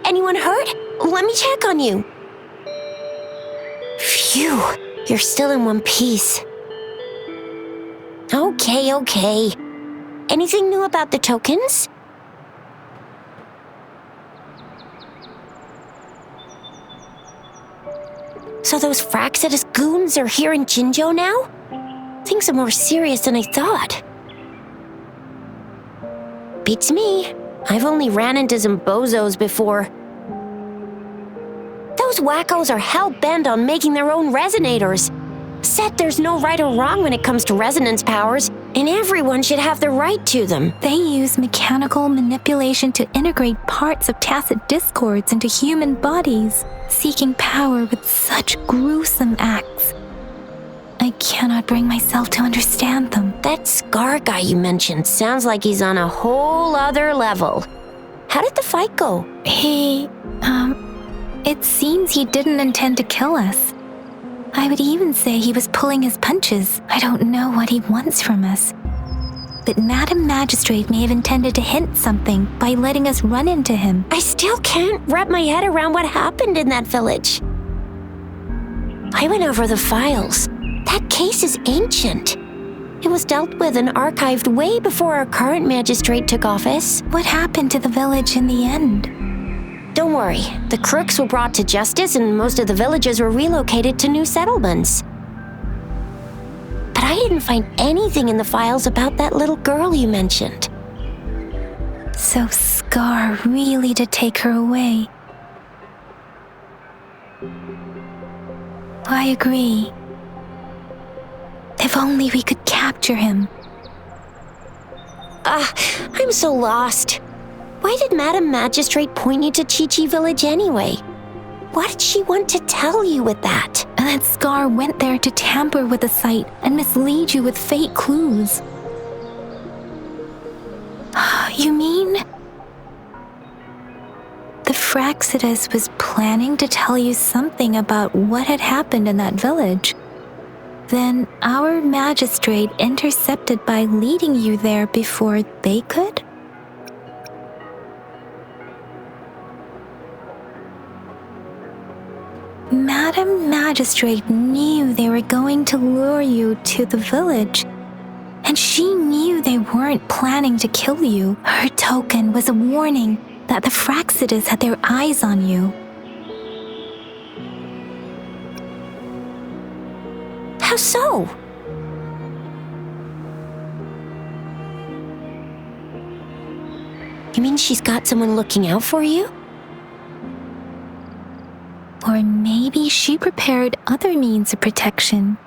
Anyone hurt? Let me check on you. Phew, you're still in one piece. Okay. Anything new about the tokens? So those Fraxidus goons are here in Jinzhou now? Things are more serious than I thought. Beats me. I've only ran into some bozos before. Those wackos are hell-bent on making their own resonators. Said there's no right or wrong when it comes to resonance powers, and everyone should have the right to them. They use mechanical manipulation to integrate parts of tacit discords into human bodies, seeking power with such gruesome acts. I cannot bring myself to understand them. That Scar guy you mentioned sounds like he's on a whole other level. How did the fight go? It seems he didn't intend to kill us. I would even say he was pulling his punches. I don't know what he wants from us. But Madam Magistrate may have intended to hint something by letting us run into him. I still can't wrap my head around what happened in that village. I went over the files. That case is ancient. It was dealt with and archived way before our current magistrate took office. What happened to the village in the end? Don't worry, the crooks were brought to justice and most of the villagers were relocated to new settlements. But I didn't find anything in the files about that little girl you mentioned. So Scar really did take her away. I agree. If only we could capture him. I'm so lost. Why did Madam Magistrate point you to Chi-Chi Village anyway? What did she want to tell you with that? And that Scar went there to tamper with the site and mislead you with fake clues. You mean? The Fraxidus was planning to tell you something about what had happened in that village. Then our magistrate intercepted by leading you there before they could? Madam Magistrate knew they were going to lure you to the village, and she knew they weren't planning to kill you. Her token was a warning that the Fraxidus had their eyes on you. How so? You mean she's got someone looking out for you? Or maybe she prepared other means of protection.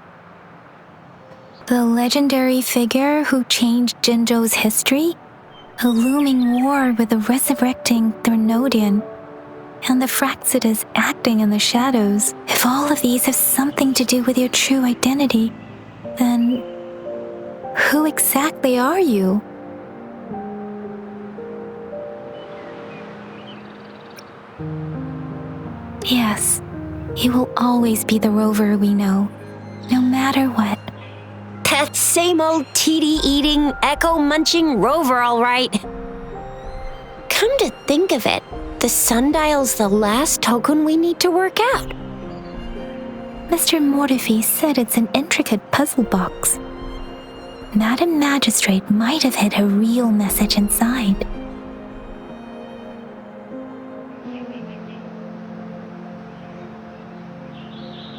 The legendary figure who changed Jinzhou's history, a looming war with the resurrecting Trenodiano, and the Fraxidus acting in the shadows. If all of these have something to do with your true identity, then who exactly are you? Yes, you will always be the rover we know, no matter what. That same old TD-eating, echo-munching rover, all right. Come to think of it, the sundial's the last token we need to work out. Mr. Mortefi said it's an intricate puzzle box. Madam Magistrate might have hid a real message inside.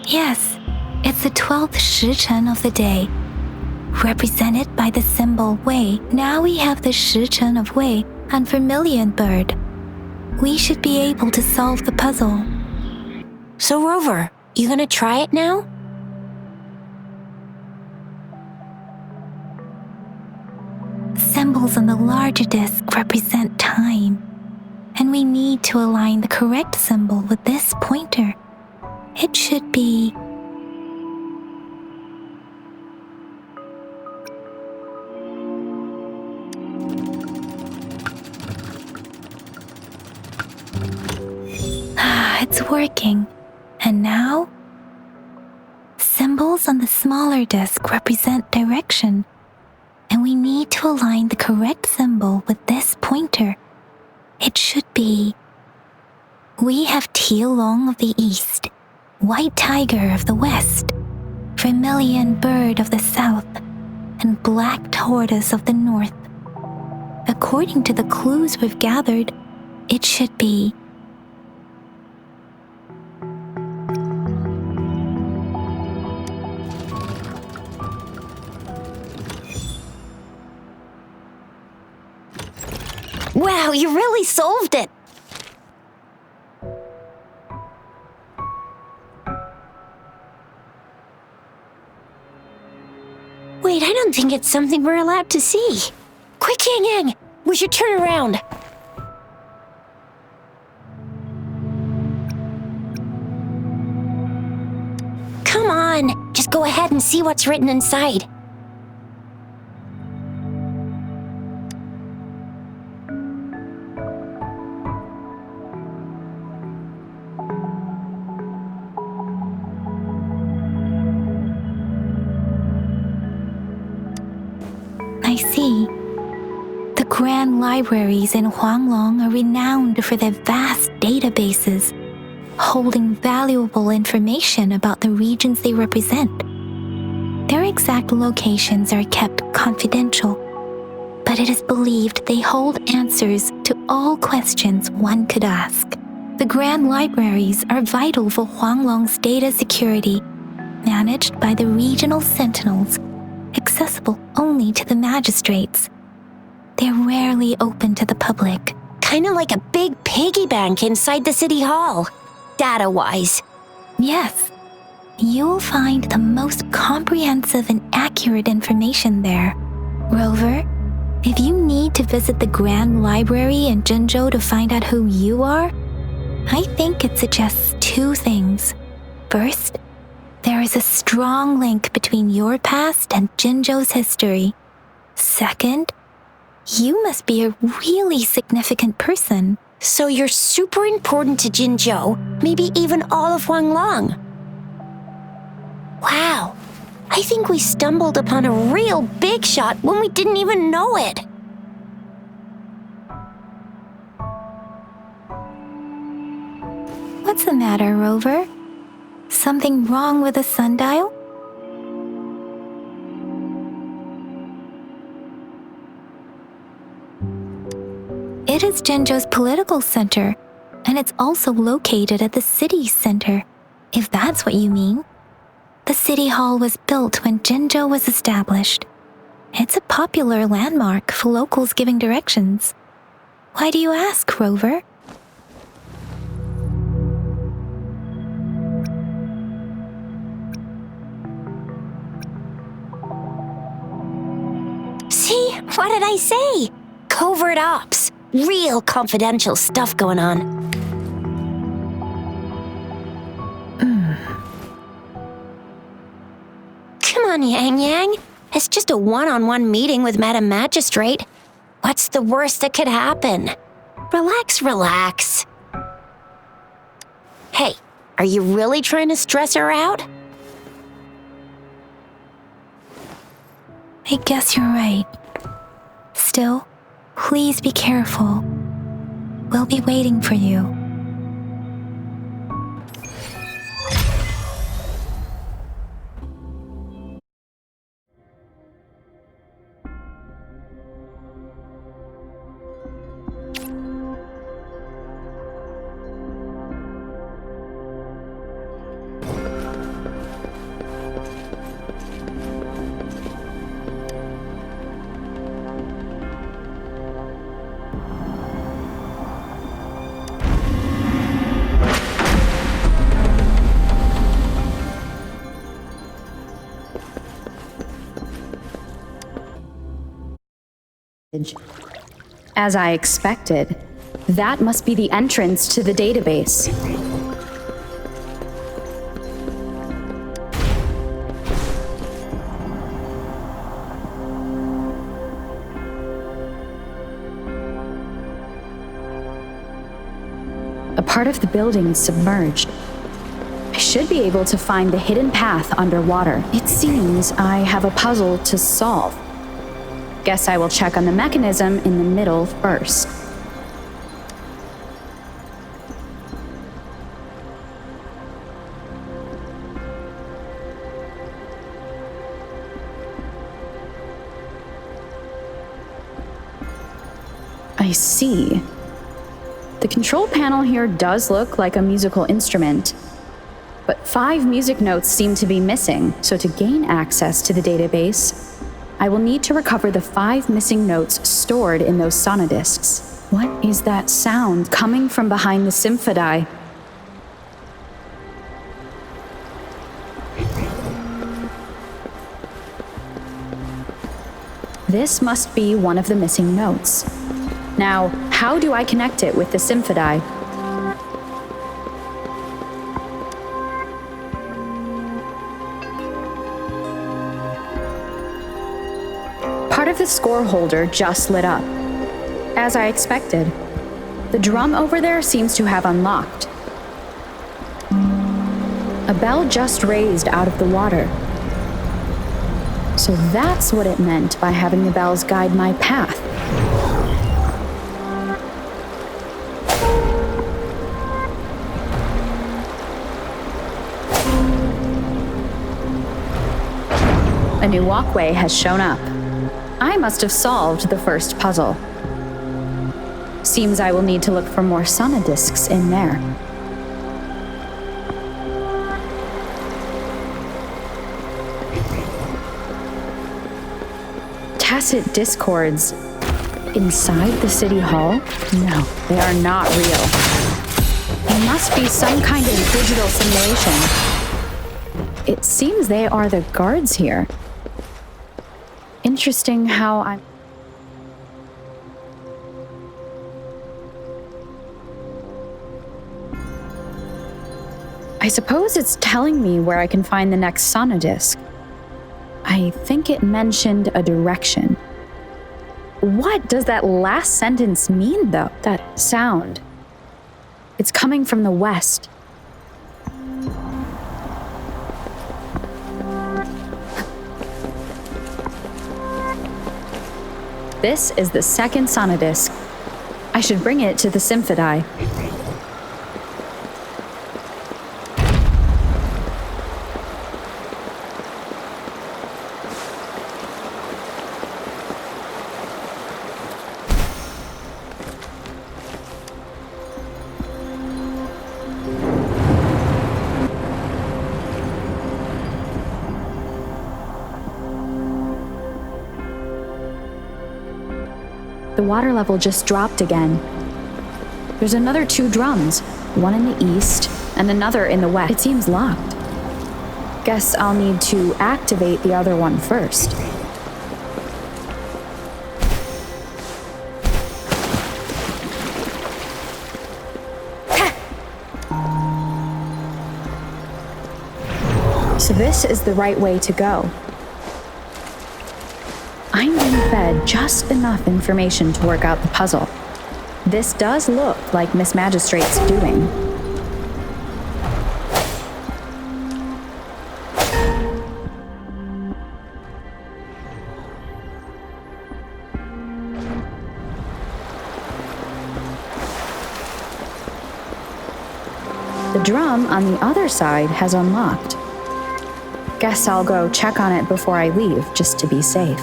Yes, it's the 12th shichen of the day, represented by the symbol Wei. Now we have the shichen of Wei and Vermilion Bird. We should be able to solve the puzzle. So, Rover, you gonna try it now? Symbols on the larger disc represent time, and we need to align the correct symbol with this pointer. It should be it's working. And now? Symbols on the smaller disc represent direction, and we need to align the correct symbol with this pointer. It should be We have Tielong of the east, white tiger of the west, vermilion bird of the south, and black tortoise of the north. According to the clues we've gathered, it should be Wow, you really solved it! Wait, I don't think it's something we're allowed to see. Quick, Yang Yang! We should turn around. Come on, just go ahead and see what's written inside. I see. The grand libraries in Huanglong are renowned for their vast databases, holding valuable information about the regions they represent. Their exact locations are kept confidential, but it is believed they hold answers to all questions one could ask. The grand libraries are vital for Huanglong's data security, managed by the regional sentinels, accessible only to the magistrates. They're rarely open to the public. Kinda like a big piggy bank inside the city hall, data-wise. Yes, you'll find the most comprehensive and accurate information there. Rover, if you need to visit the Grand Library in Jinzhou to find out who you are, I think it suggests two things. First, there is a strong link between your past and Jinzhou's history. Second, you must be a really significant person. So you're super important to Jinzhou, maybe even all of Huanglong. Wow, I think we stumbled upon a real big shot when we didn't even know it. What's the matter, Rover? Something wrong with the sundial? It is Jinzhou's political center, and it's also located at the city center, if that's what you mean. The city hall was built when Jinzhou was established. It's a popular landmark for locals giving directions. Why do you ask, Rover? See? What did I say? Covert ops. Real confidential stuff going on. Come on, Yang Yang. It's just a one-on-one meeting with Madam Magistrate. What's the worst that could happen? Relax, relax. Hey, are you really trying to stress her out? I guess you're right. Still, please be careful. We'll be waiting for you. As I expected, that must be the entrance to the database. A part of the building is submerged. I should be able to find the hidden path underwater. It seems I have a puzzle to solve. Guess I will check on the mechanism in the middle first. I see. The control panel here does look like a musical instrument, but 5 music notes seem to be missing, so to gain access to the database, I will need to recover the 5 missing notes stored in those sonodisks. What is that sound coming from behind the symphodi? This must be one of the missing notes. Now, how do I connect it with the symphodi? Part of the score holder just lit up. As I expected. The drum over there seems to have unlocked. A bell just raised out of the water. So that's what it meant by having the bells guide my path. A new walkway has shown up. I must have solved the first puzzle. Seems I will need to look for more sonodisks in there. Tacit discords inside the city hall? No, they are not real. They must be some kind of digital simulation. It seems they are the guards here. Interesting how I suppose it's telling me where I can find the next sonodisc. I think it mentioned a direction. What does that last sentence mean, though? That sound. It's coming from the west. This is the second sonodisc. I should bring it to the symphodi. The water level just dropped again. There's another 2 drums, one in the east and another in the west. It seems locked. Guess I'll need to activate the other one first. So this is the right way to go. I'm being fed just enough information to work out the puzzle. This does look like Miss Magistrate's doing. The drum on the other side has unlocked. Guess I'll go check on it before I leave, just to be safe.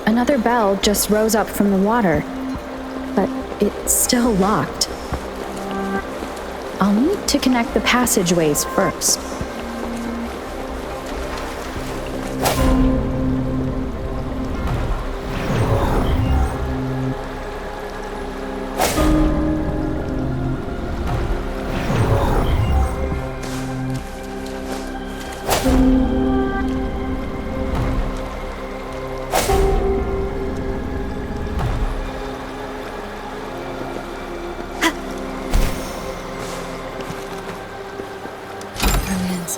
Another bell just rose up from the water, but it's still locked. I'll need to connect the passageways first.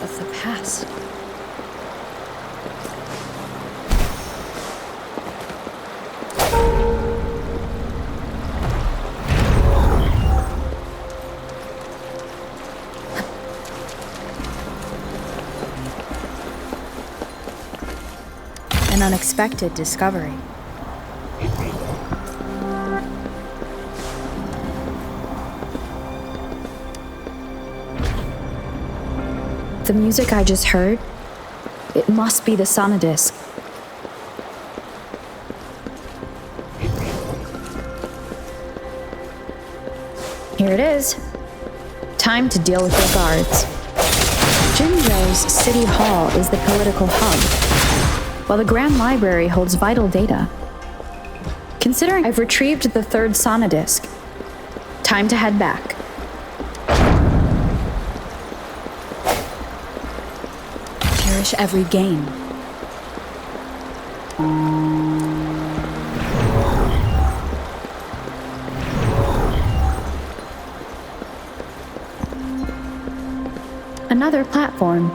Of the past. An unexpected discovery. The music I just heard, it must be the Sonodisk. Here it is. Time to deal with the guards. Jinzhou's City Hall is the political hub, while the Grand Library holds vital data. Considering I've retrieved the third Sonodisk, time to head back. Cherish every gain. Another platform.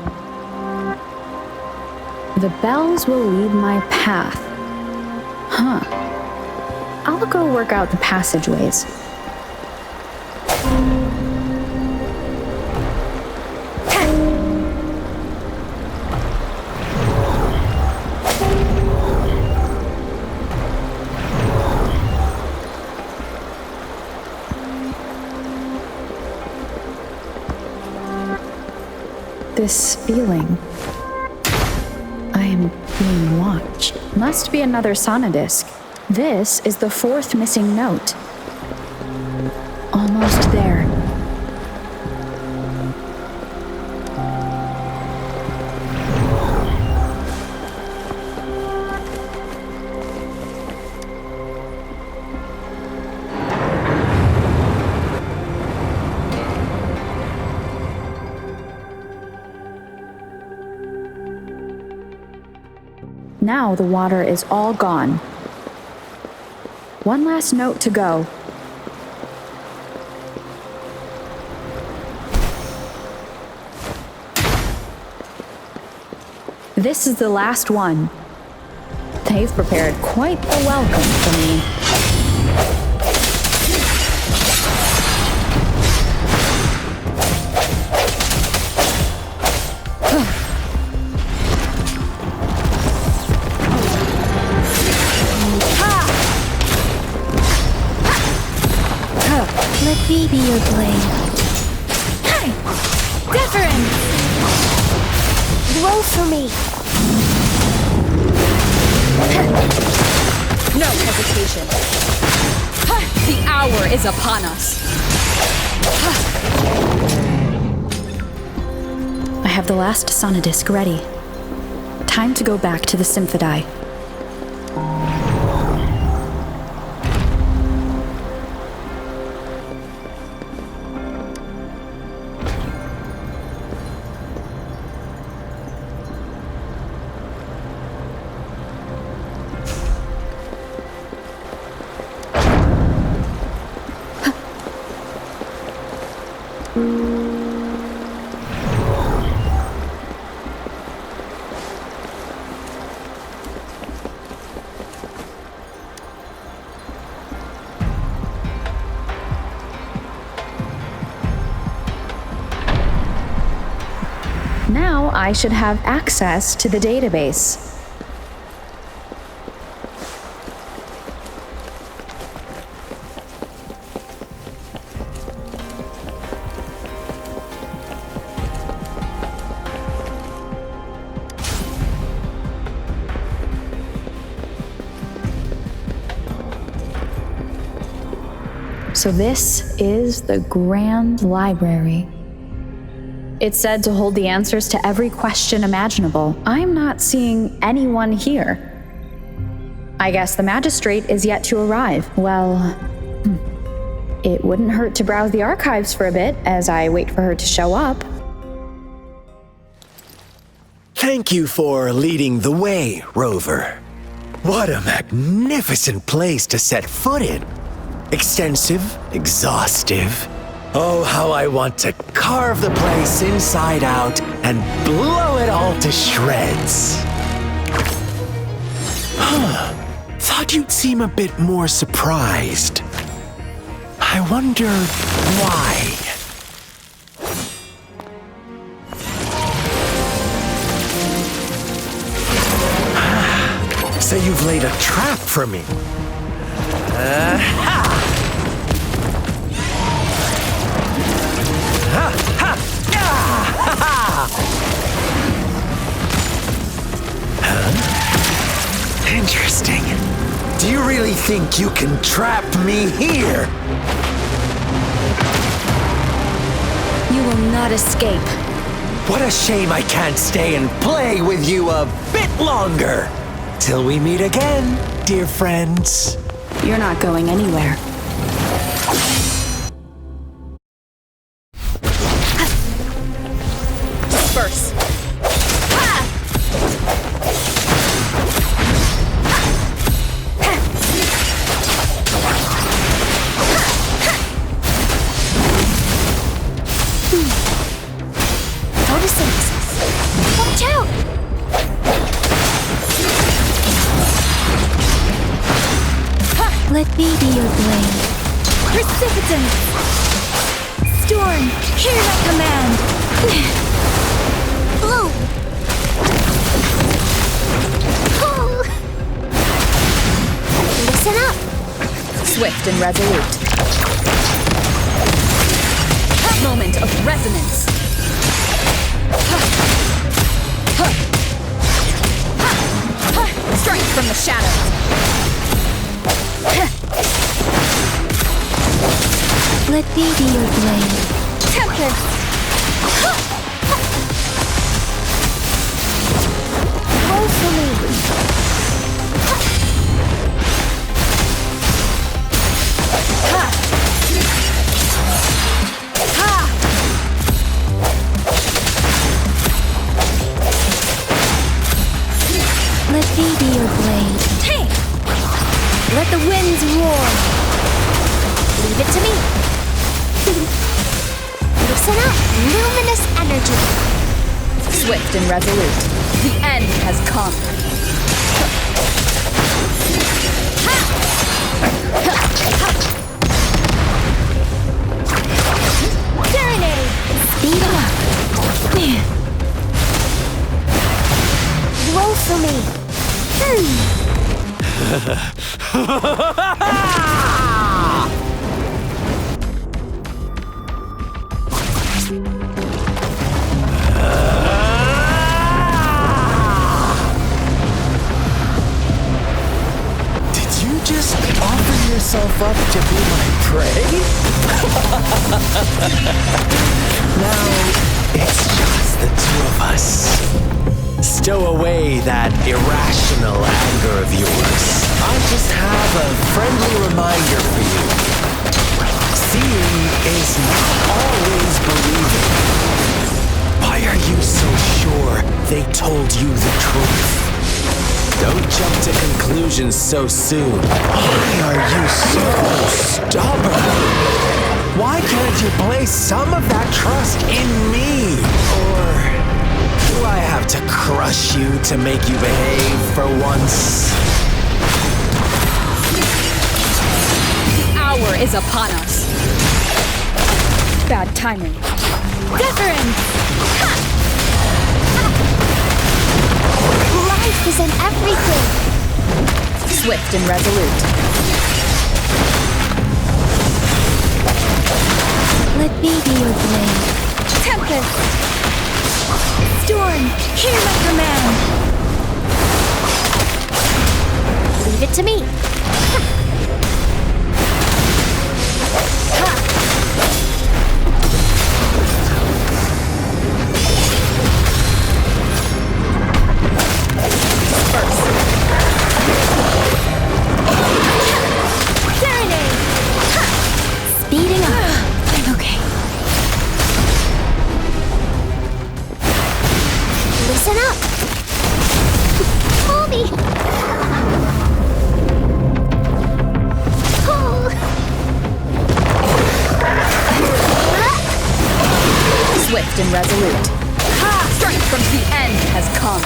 The bells will lead my path. Huh. I'll go work out the passageways. This feeling. I am being watched. Must be another Sonodisk. This is the fourth missing note. Almost there. Now the water is all gone. One last note to go. This is the last one. They've prepared quite a welcome for me. Let me be your blade. Hey! Deference! Roll for me! No hesitation. The hour is upon us. I have the last Sonodisk ready. Time to go back to the Symphodi. Now I should have access to the database. So this is the Grand Library. It's said to hold the answers to every question imaginable. I'm not seeing anyone here. I guess the magistrate is yet to arrive. Well, it wouldn't hurt to browse the archives for a bit as I wait for her to show up. Thank you for leading the way, Rover. What a magnificent place to set foot in. Extensive, exhaustive. Oh, how I want to carve the place inside out and blow it all to shreds. Thought you'd seem a bit more surprised. I wonder why. So you've laid a trap for me. interesting. Do you really think you can trap me here? You will not escape. What a shame I can't stay and play with you a bit longer. Till we meet again, dear friends. You're not going anywhere. Disperse. Photosynthesis. Watch out! Let me be your blade. Precipitant. Storm, hear my command. Bloom! Oh. Listen up! Swift and resolute. Moment of resonance. Strike from the shadows. Let me be your blade. Tempest! Roll for me! Let me be your blade. Hey! Let the winds roar! Leave it to me! Listen up! Luminous energy! Swift and resolute. The end has come. Serenade! Speed up. Roll for me! Did you just offer yourself up to be my prey? Now, it's just the two of us. Stow away that irrational anger of yours. I just have a friendly reminder for you. Seeing is not always believing. Why are you so sure they told you the truth? Don't jump to conclusions so soon. Why are you so stubborn? Why can't you place some of that trust in me? Or do I have to crush you to make you behave for once? The hour is upon us. Bad timing. Deference! Life is in everything! Swift and resolute. Let me be your blade. Tempest! Storm, hear my command. Leave it to me! Serenade! Speeding up. I'm okay. Listen up! Pull me! Oh. Swift and resolute. Strength from the end has come.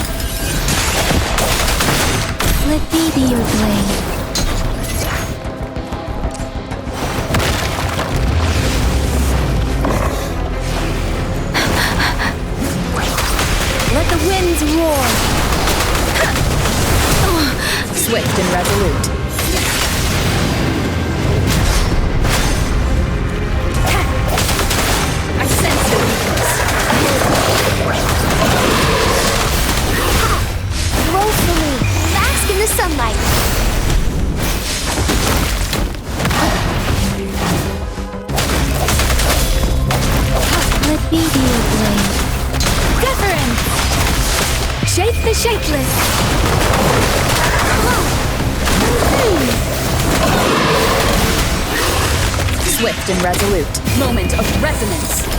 Let me be your blade. Let the winds roar! Swift and resolute. I sense your weakness. Roll for me! Bask in the sunlight! the shapeless! Swift and resolute. Moment of resonance.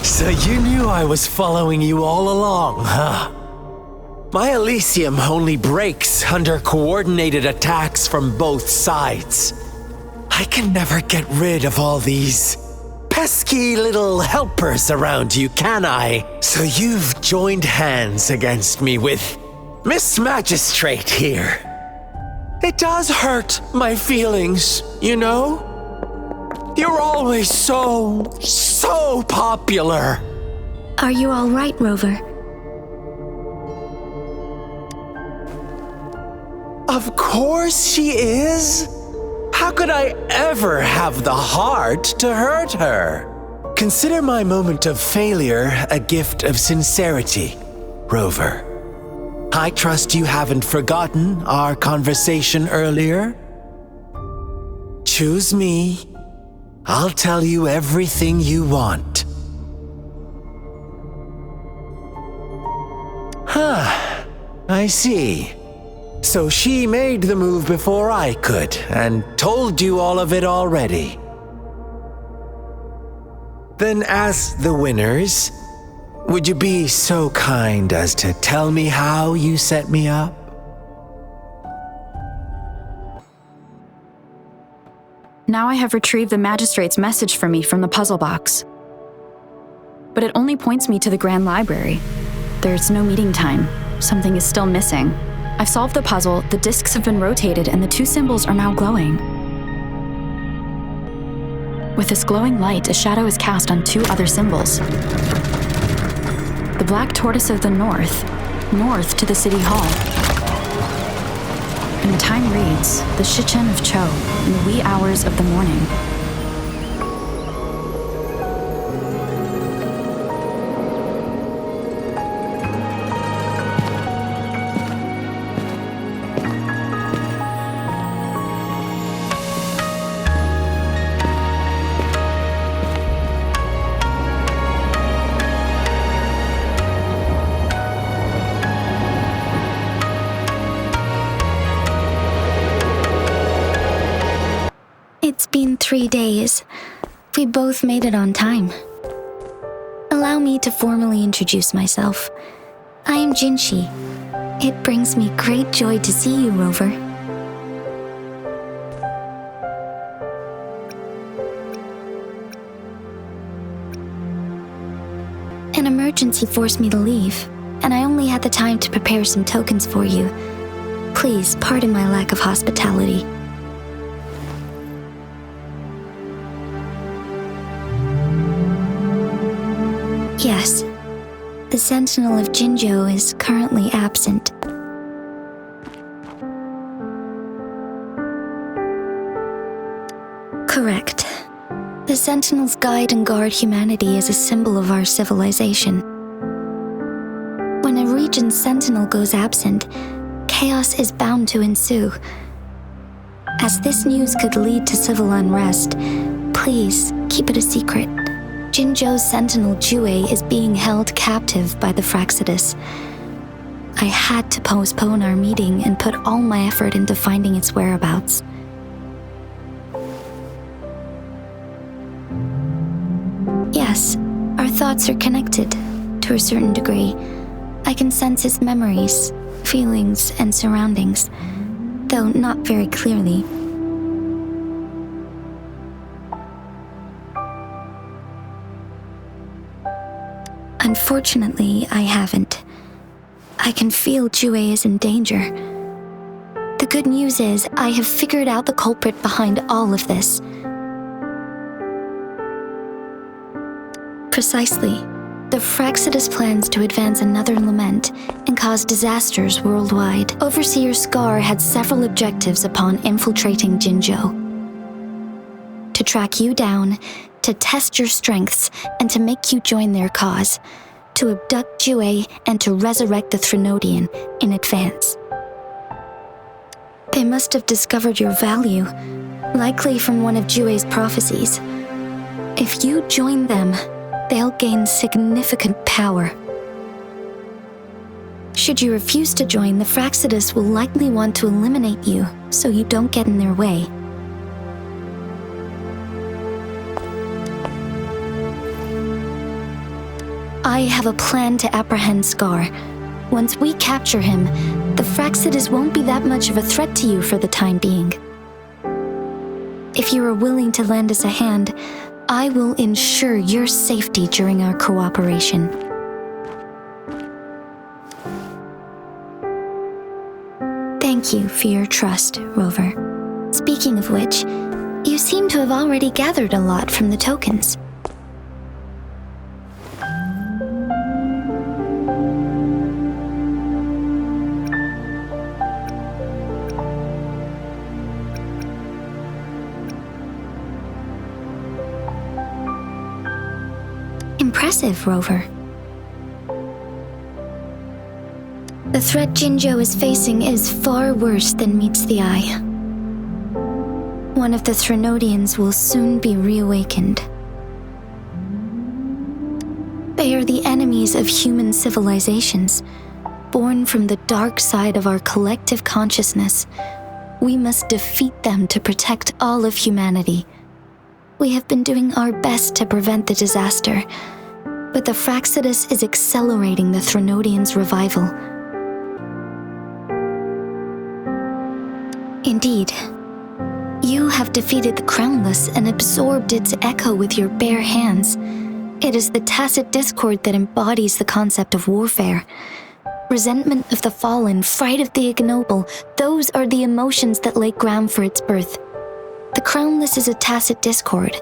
So you knew I was following you all along, huh? My Elysium only breaks under coordinated attacks from both sides. I can never get rid of all these pesky little helpers around you, can I? So you've joined hands against me with Miss Magistrate here. It does hurt my feelings, you know? You're always so popular. Are you all right, Rover? Of course she is. How could I ever have the heart to hurt her? Consider my moment of failure a gift of sincerity, Rover. I trust you haven't forgotten our conversation earlier. Choose me. I'll tell you everything you want. Huh, I see. So she made the move before I could, and told you all of it already. Then as the winners, would you be so kind as to tell me how you set me up? Now I have retrieved the magistrate's message for me from the puzzle box. But it only points me to the Grand Library. There's no meeting time. Something is still missing. I've solved the puzzle, the discs have been rotated, and the two symbols are now glowing. With this glowing light, a shadow is cast on two other symbols. The black tortoise of the north to the city hall. And the time reads, the Shichen of Cho, in the wee hours of the morning. It's been 3 days. We both made it on time. Allow me to formally introduce myself. I am Jinhsi. It brings me great joy to see you, Rover. An emergency forced me to leave, and I only had the time to prepare some tokens for you. Please pardon my lack of hospitality. Yes, the Sentinel of Jinzhou is currently absent. Correct. The Sentinels guide and guard humanity as a symbol of our civilization. When a region's Sentinel goes absent, chaos is bound to ensue. As this news could lead to civil unrest, please keep it a secret. Jinzhou's Sentinel Jue is being held captive by the Fraxidus. I had to postpone our meeting and put all my effort into finding its whereabouts. Yes, our thoughts are connected, to a certain degree. I can sense his memories, feelings, and surroundings, though not very clearly. Unfortunately, I haven't. I can feel Jue is in danger. The good news is I have figured out the culprit behind all of this. Precisely. The Fraxidus plans to advance another lament and cause disasters worldwide. Overseer Scar had several objectives upon infiltrating Jinzhou. To track you down, to test your strengths, and to make you join their cause. To abduct Jue and to resurrect the Trenodian in advance. They must have discovered your value, likely from one of Jue's prophecies. If you join them, they'll gain significant power. Should you refuse to join, the Fraxidus will likely want to eliminate you so you don't get in their way. I have a plan to apprehend Scar. Once we capture him, the Fraxidus won't be that much of a threat to you for the time being. If you are willing to lend us a hand, I will ensure your safety during our cooperation. Thank you for your trust, Rover. Speaking of which, you seem to have already gathered a lot from the tokens. Impressive, Rover. The threat Jinzhou is facing is far worse than meets the eye. One of the Trenodians will soon be reawakened. They are the enemies of human civilizations, born from the dark side of our collective consciousness. We must defeat them to protect all of humanity. We have been doing our best to prevent the disaster, but the Fraxidus is accelerating the Trenodians' revival. Indeed, you have defeated the Crownless and absorbed its echo with your bare hands. It is the tacit discord that embodies the concept of warfare. Resentment of the fallen, fright of the ignoble, those are the emotions that lay ground for its birth. The Crownless is a tacit discord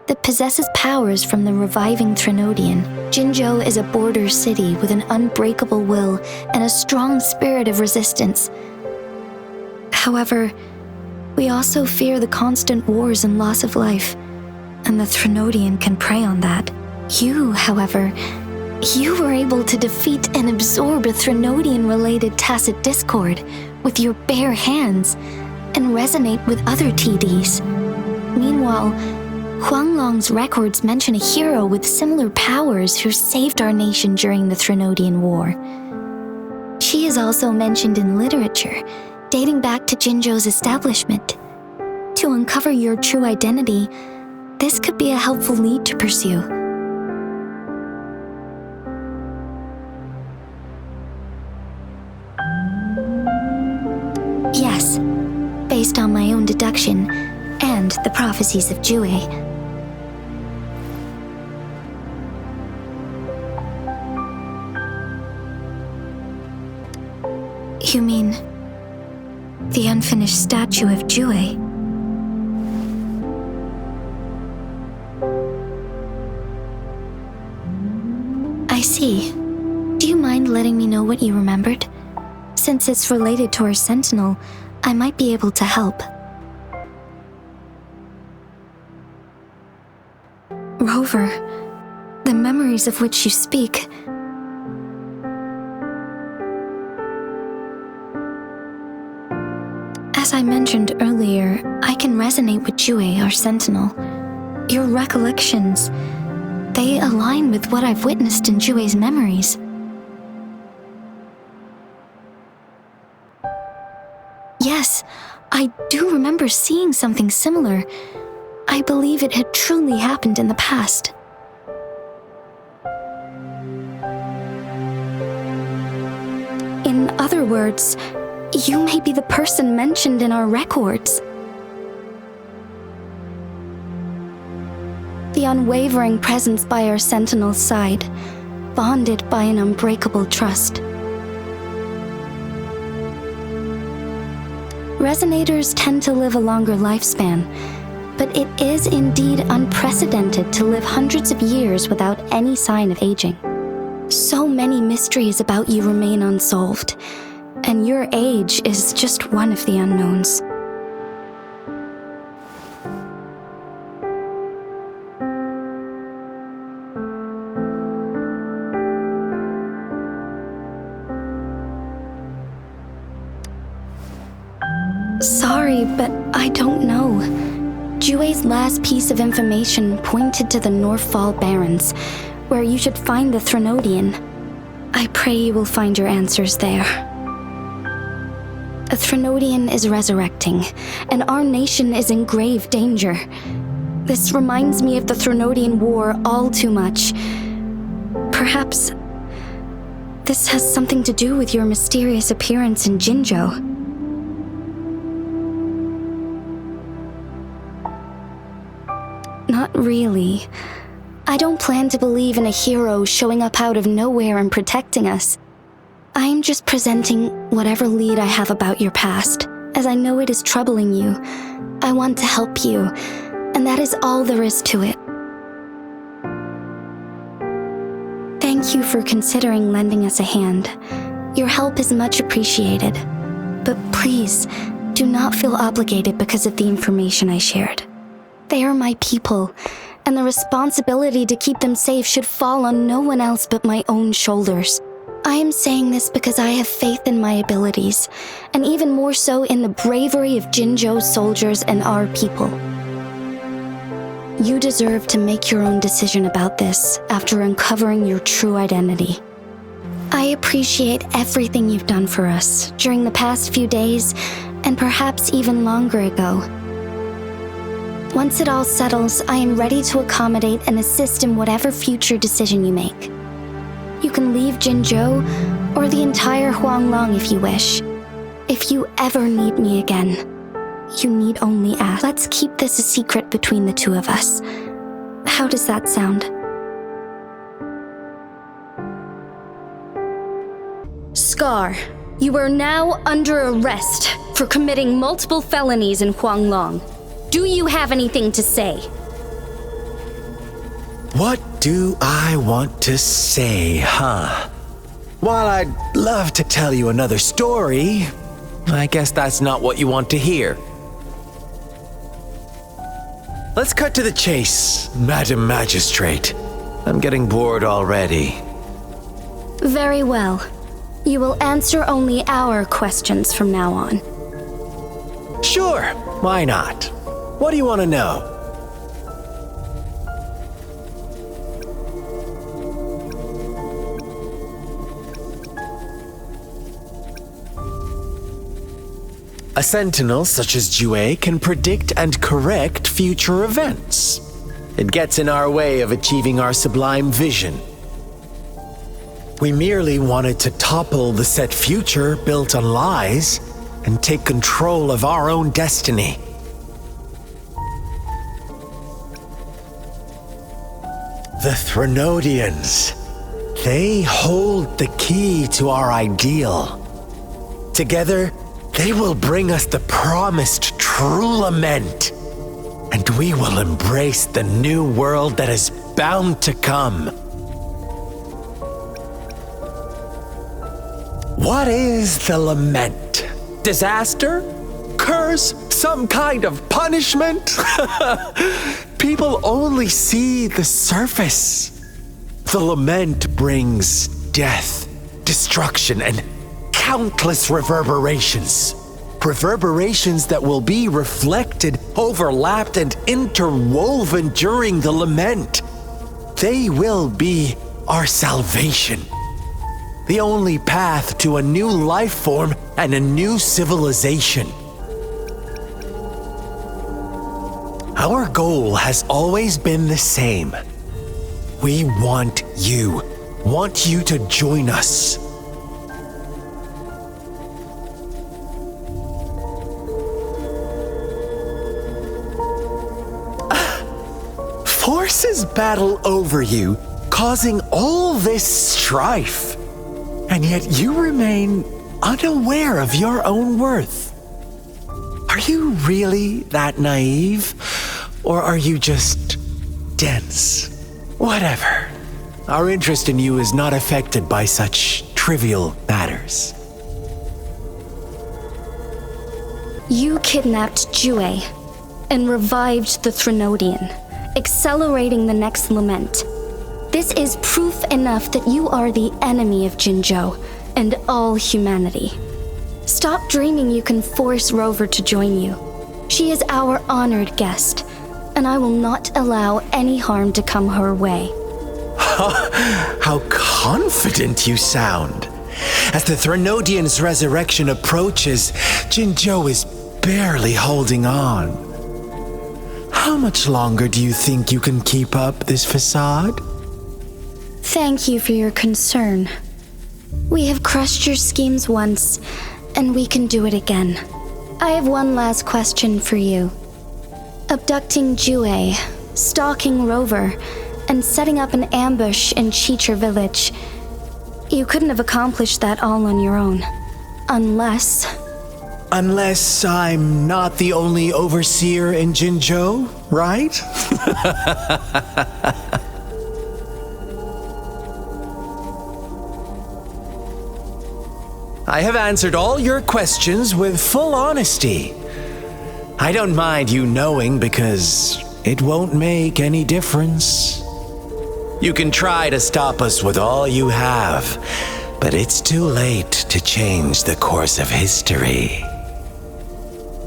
that possesses powers from the reviving Trenodian. Jinzhou is a border city with an unbreakable will and a strong spirit of resistance. However, we also fear the constant wars and loss of life, and the Trenodian can prey on that. You, however, you were able to defeat and absorb a Trenodian-related tacit discord with your bare hands and resonate with other TDs. Meanwhile, Huanglong's records mention a hero with similar powers who saved our nation during the Trenodian War. She is also mentioned in literature, dating back to Jinzhou's establishment. To uncover your true identity, this could be a helpful lead to pursue. Yes, based on my own deduction and the prophecies of Jue. You mean the unfinished statue of Jue? I see. Do you mind letting me know what you remembered? Since it's related to our sentinel, I might be able to help. Rover, the memories of which you speak. As I mentioned earlier, I can resonate with Jue, our sentinel. Your recollections, they align with what I've witnessed in Jue's memories. Yes, I do remember seeing something similar. I believe it had truly happened in the past. In other words, you may be the person mentioned in our records. The unwavering presence by our sentinel's side, bonded by an unbreakable trust. Resonators tend to live a longer lifespan, but it is indeed unprecedented to live hundreds of years without any sign of aging. So many mysteries about you remain unsolved, and your age is just one of the unknowns. Sorry, but I don't know. Jue's last piece of information pointed to the Northfall Barrens, where you should find the Trenodian. I pray you will find your answers there. A Trenodian is resurrecting, and our nation is in grave danger. This reminds me of the Trenodian War all too much. Perhaps this has something to do with your mysterious appearance in Jinzhou. Not really. I don't plan to believe in a hero showing up out of nowhere and protecting us. I am just presenting whatever lead I have about your past, as I know it is troubling you. I want to help you, and that is all there is to it. Thank you for considering lending us a hand. Your help is much appreciated. But please, do not feel obligated because of the information I shared. They are my people, and the responsibility to keep them safe should fall on no one else but my own shoulders. I am saying this because I have faith in my abilities, and even more so in the bravery of Jinzhou's soldiers and our people. You deserve to make your own decision about this after uncovering your true identity. I appreciate everything you've done for us during the past few days, and perhaps even longer ago. Once it all settles, I am ready to accommodate and assist in whatever future decision you make. You can leave Jinzhou or the entire Huanglong if you wish. If you ever need me again, you need only ask. Let's keep this a secret between the two of us. How does that sound? Scar, you are now under arrest for committing multiple felonies in Huanglong. Do you have anything to say? What do I want to say, huh? While I'd love to tell you another story, I guess that's not what you want to hear. Let's cut to the chase, Madam Magistrate. I'm getting bored already. Very well. You will answer only our questions from now on. Sure, why not? What do you want to know? A sentinel such as Jue can predict and correct future events. It gets in our way of achieving our sublime vision. We merely wanted to topple the set future built on lies and take control of our own destiny. The Trenodians. They hold the key to our ideal. Together, they will bring us the promised true lament, and we will embrace the new world that is bound to come. What is the lament? Disaster? Curse? Some kind of punishment? People only see the surface. The lament brings death, destruction, and countless reverberations. Reverberations that will be reflected, overlapped, and interwoven during the lament. They will be our salvation. The only path to a new life form and a new civilization. Our goal has always been the same. We want you to join us. Forces battle over you, causing all this strife. And yet you remain unaware of your own worth. Are you really that naive? Or are you just dense? Whatever. Our interest in you is not affected by such trivial matters. You kidnapped Jue and revived the Trenodian, accelerating the next lament. This is proof enough that you are the enemy of Jinzhou and all humanity. Stop dreaming you can force Rover to join you. She is our honored guest, and I will not allow any harm to come her way. How confident you sound. As the Trenodian's resurrection approaches, Jinzhou is barely holding on. How much longer do you think you can keep up this facade? Thank you for your concern. We have crushed your schemes once, and we can do it again. I have one last question for you. Abducting Jue, stalking Rover, and setting up an ambush in Chicher village. You couldn't have accomplished that all on your own. Unless I'm not the only overseer in Jinzhou, right? I have answered all your questions with full honesty. I don't mind you knowing because it won't make any difference. You can try to stop us with all you have, but it's too late to change the course of history.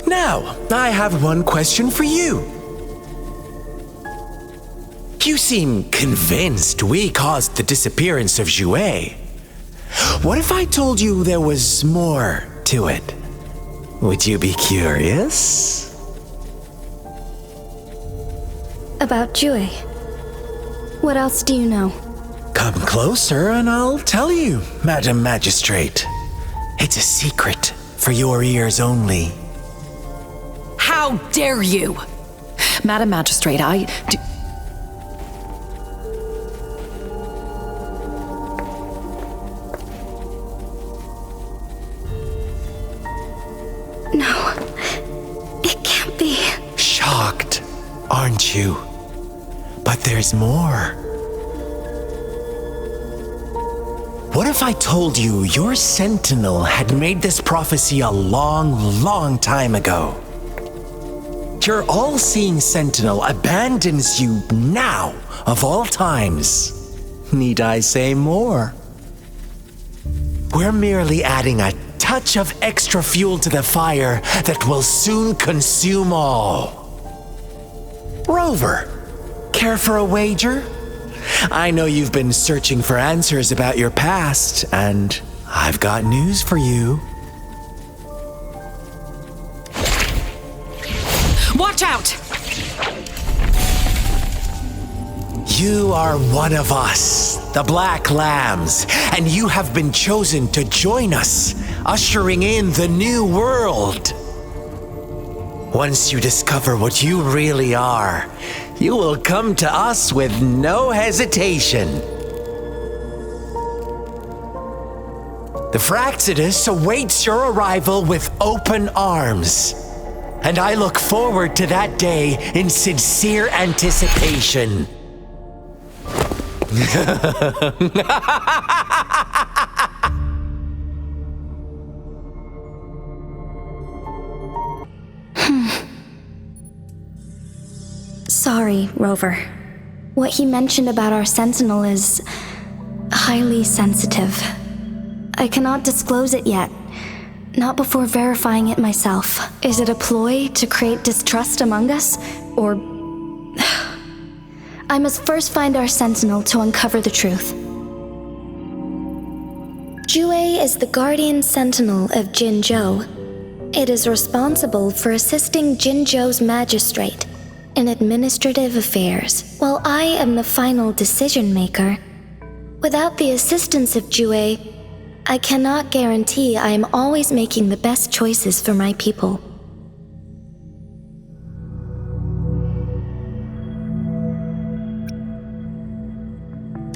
Now, I have one question for you. You seem convinced we caused the disappearance of Jue. What if I told you there was more to it? Would you be curious? about Jue. What else do you know? Come closer and I'll tell you, Madam Magistrate. It's a secret for your ears only. How dare you! Madam Magistrate, No, it can't be. Shocked, aren't you? But there's more. What if I told you your sentinel had made this prophecy a long, long time ago? Your all-seeing sentinel abandons you now, of all times. Need I say more? We're merely adding a touch of extra fuel to the fire that will soon consume all. Rover, care for a wager? I know you've been searching for answers about your past, and I've got news for you. watch out! You are one of us, the Black Lambs, and you have been chosen to join us, ushering in the new world. Once you discover what you really are, you will come to us with no hesitation. The Fraxidus awaits your arrival with open arms, and I look forward to that day in sincere anticipation. Sorry, Rover. What he mentioned about our sentinel is highly sensitive. I cannot disclose it yet, not before verifying it myself. Is it a ploy to create distrust among us, or... I must first find our sentinel to uncover the truth. Jue is the guardian sentinel of Jinzhou. It is responsible for assisting Jinzhou's magistrate in administrative affairs, while I am the final decision maker. Without the assistance of Jue, I cannot guarantee I am always making the best choices for my people.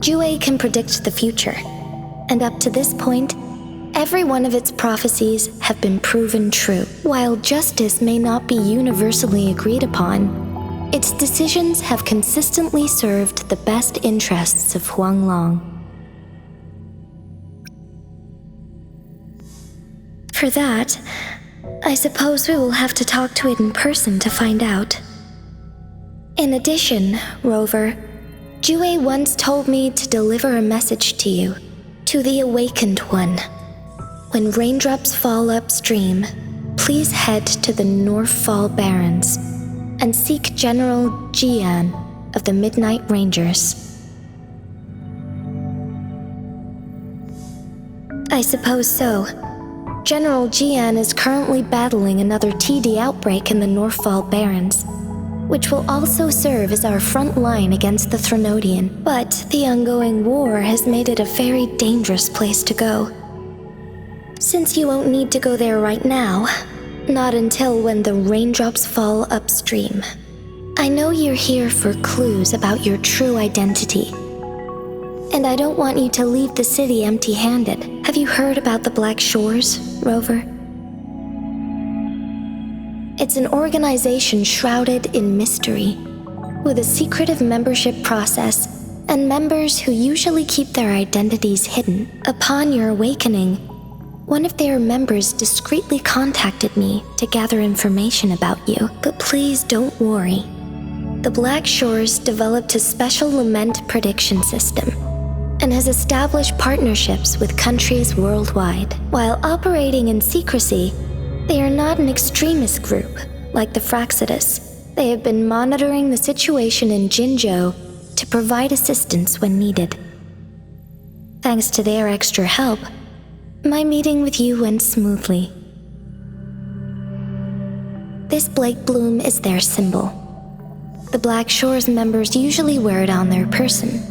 Jue can predict the future, and up to this point, Every one of its prophecies have been proven true. While justice may not be universally agreed upon, its decisions have consistently served the best interests of Huanglong. For that, I suppose we will have to talk to it in person to find out. In addition, Rover, Jue once told me to deliver a message to you, to the Awakened One. When raindrops fall upstream, please head to the Northfall Barrens and seek General Jian of the Midnight Rangers. I suppose so. General Jian is currently battling another TD outbreak in the Northfall Barrens, which will also serve as our front line against the Trenodian. But the ongoing war has made it a very dangerous place to go. Since you won't need to go there right now, not until when the raindrops fall upstream. I know you're here for clues about your true identity. And I don't want you to leave the city empty-handed. Have you heard about the Black Shores, Rover? It's an organization shrouded in mystery, with a secretive membership process and members who usually keep their identities hidden. Upon your awakening, one of their members discreetly contacted me to gather information about you. But please don't worry. The Black Shores developed a special lament prediction system and has established partnerships with countries worldwide. While operating in secrecy, they are not an extremist group like the Fraxidus. They have been monitoring the situation in Jinzhou to provide assistance when needed. Thanks to their extra help, my meeting with you went smoothly. This Blake Bloom is their symbol. The Black Shores members usually wear it on their person.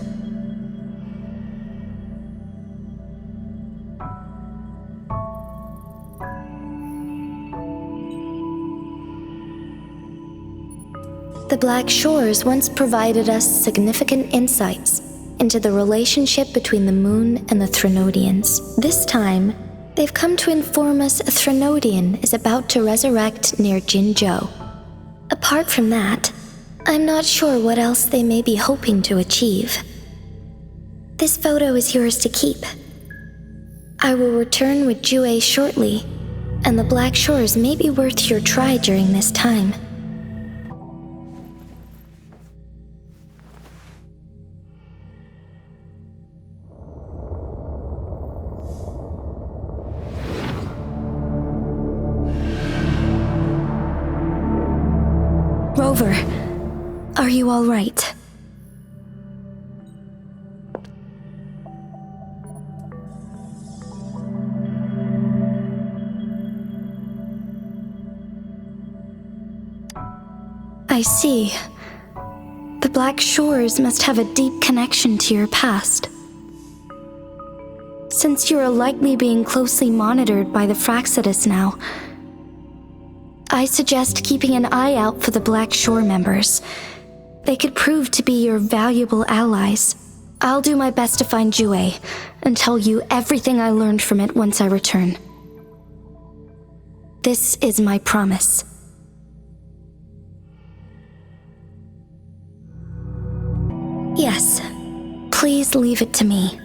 The Black Shores once provided us significant insights into the relationship between the moon and the Trenodians. This time, they've come to inform us a Trenodian is about to resurrect near Jinzhou. Apart from that, I'm not sure what else they may be hoping to achieve. This photo is yours to keep. I will return with Jue shortly, and the Black Shores may be worth your try during this time. Rover, are you all right? I see. The Black Shores must have a deep connection to your past. Since you are likely being closely monitored by the Fraxidus now, I suggest keeping an eye out for the Black Shore members. They could prove to be your valuable allies. I'll do my best to find Jue and tell you everything I learned from it once I return. This is my promise. Yes, please leave it to me.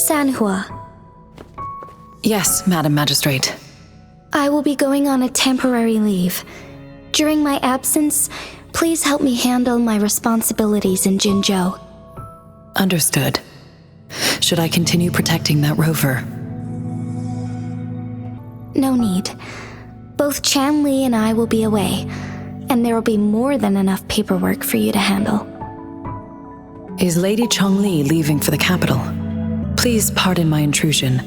Sanhua. Yes, Madam Magistrate. I will be going on a temporary leave. During my absence, please help me handle my responsibilities in Jinzhou. Understood. Should I continue protecting that rover? No need. Both Changli and I will be away, and there will be more than enough paperwork for you to handle. Is Lady Changli leaving for the capital? Please pardon my intrusion,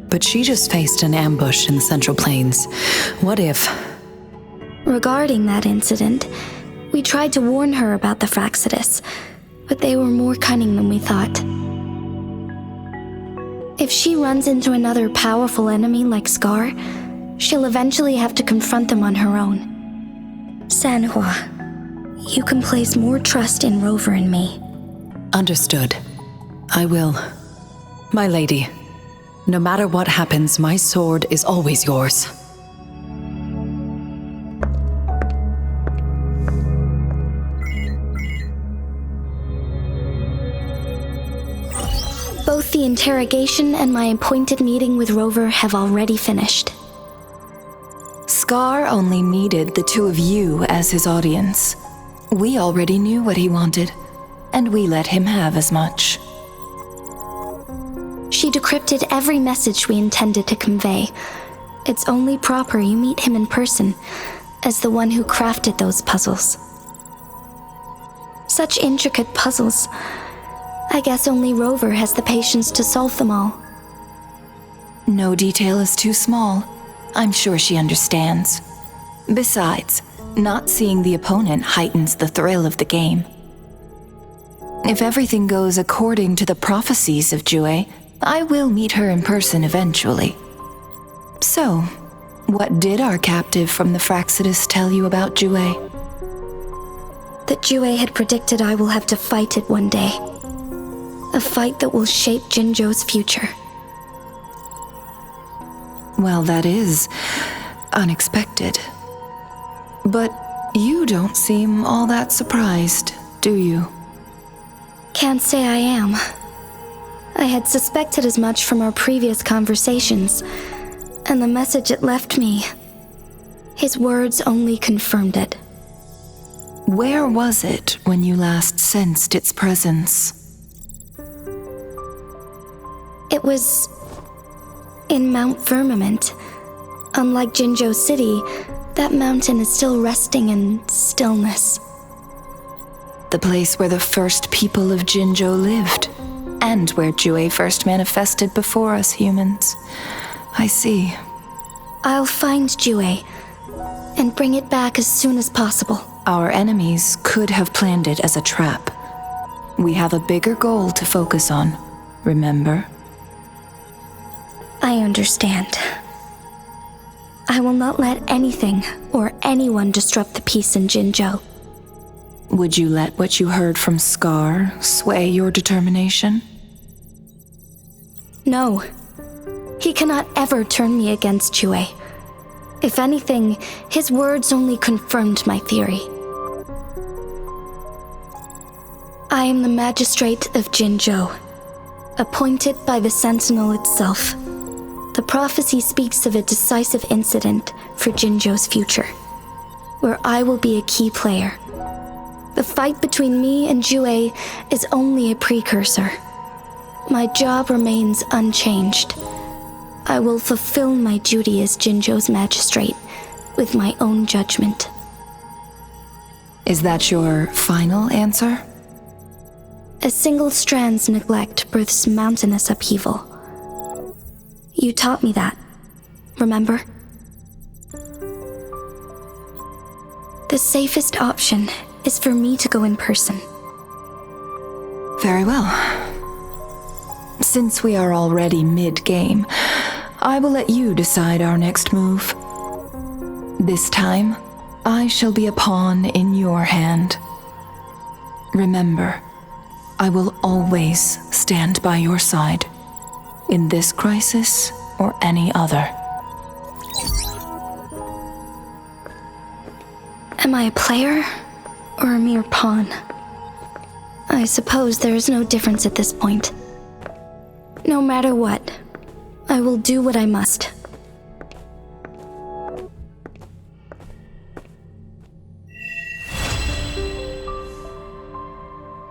but she just faced an ambush in the Central Plains. What if... Regarding that incident, we tried to warn her about the Fraxidus, but they were more cunning than we thought. If she runs into another powerful enemy like Scar, she'll eventually have to confront them on her own. Sanhua, you can place more trust in Rover and me. Understood. I will. My lady, no matter what happens, my sword is always yours. Both the interrogation and my appointed meeting with Rover have already finished. Scar only needed the two of you as his audience. We already knew what he wanted, and we let him have as much. She decrypted every message we intended to convey. It's only proper you meet him in person, as the one who crafted those puzzles. Such intricate puzzles. I guess only Rover has the patience to solve them all. No detail is too small. I'm sure she understands. Besides, not seeing the opponent heightens the thrill of the game. If everything goes according to the prophecies of Jue, I will meet her in person eventually. So, what did our captive from the Fraxidus tell you about Jue? That Jue had predicted I will have to fight it one day. A fight that will shape Jinzhou's future. Well, that is unexpected. But you don't seem all that surprised, do you? Can't say I am. I had suspected as much from our previous conversations, and the message it left me, his words only confirmed it. Where was it when you last sensed its presence? It was in Mount Firmament. Unlike Jinzhou City, that mountain is still resting in stillness. The place where the first people of Jinzhou lived, and where Jue first manifested before us humans. I see. I'll find Jue and bring it back as soon as possible. Our enemies could have planned it as a trap. We have a bigger goal to focus on, remember? I understand. I will not let anything or anyone disrupt the peace in Jinzhou. Would you let what you heard from Scar sway your determination? No. He cannot ever turn me against Jue. If anything, his words only confirmed my theory. I am the magistrate of Jinzhou, appointed by the Sentinel itself. The prophecy speaks of a decisive incident for Jinzhou's future, where I will be a key player. The fight between me and Jue is only a precursor. My job remains unchanged. I will fulfill my duty as Jinzhou's magistrate with my own judgment. Is that your final answer? A single strand's neglect births mountainous upheaval. You taught me that, remember? The safest option is for me to go in person. Very well. Since we are already mid-game, I will let you decide our next move. This time, I shall be a pawn in your hand. Remember, I will always stand by your side, in this crisis or any other. Am I a player or a mere pawn? I suppose there is no difference at this point. No matter what, I will do what I must.